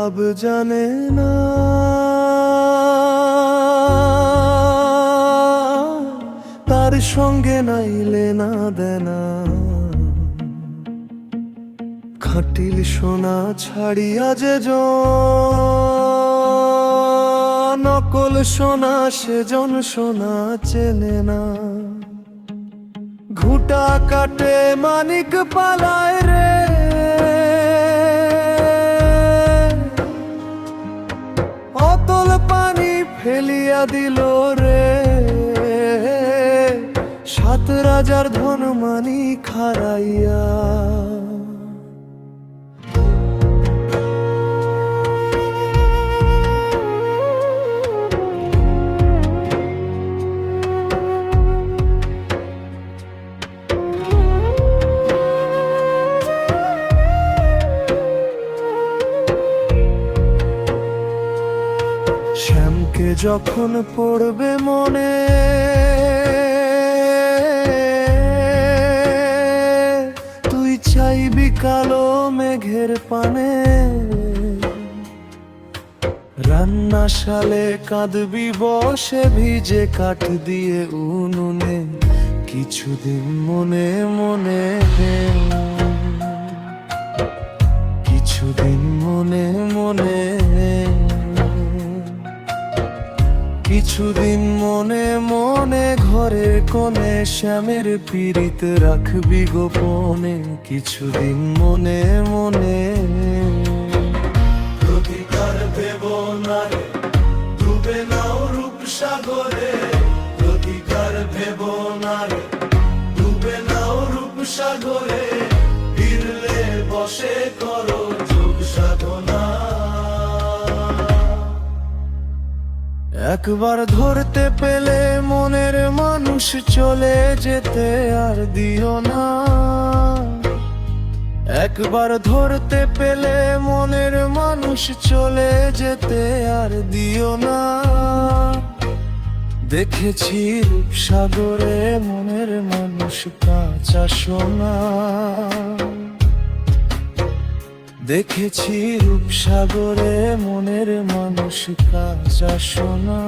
ভাব জানে না, তার সঙ্গে নাইলে না দেনা। খাটিল সোনা ছাড়িয়া যে নকল সোনা সেজন সোনা চেনে না। ঘুটা কাটে মানিক পালায় রে, অতল পানি ফেলিয়া দিল রে। সাত রাজার ধন মানি খারাইয়া। শ্যামকে যখন পড়বে মনে, তুই চাইবি কালো মেঘের পানে। রান্নাশালে কাঁদবি বসে ভিজে কাঠ দিয়ে উনুনে। কিছুদিন মনে মনে, কিছুদিন মনে মনে, কিছুদিন মনে মনে ঘরের কোণে শ্যামের পীড়িত রাখবি গোপনে। কিছুদিন মনে মনে। প্রতিকার ভেব না রে, ডুবে নাও রূপসাগরে। প্রতিকার ভেব না রে, ডুবে নাও রূপসাগরে। ফিরলে বসে করো যোগ সাধনা। একবার ধরতে পেলে মনের মানুষ চলে যেতে আর দিও না। একবার ধরতে পেলে মনের মানুষ চলে যেতে আর দিও না। দেখেছি রূপসাগরে মনের মানুষ কাঁচা সোনা। দেখেছি রূপসাগরে মনের মানুষ কাঁচা সোনা।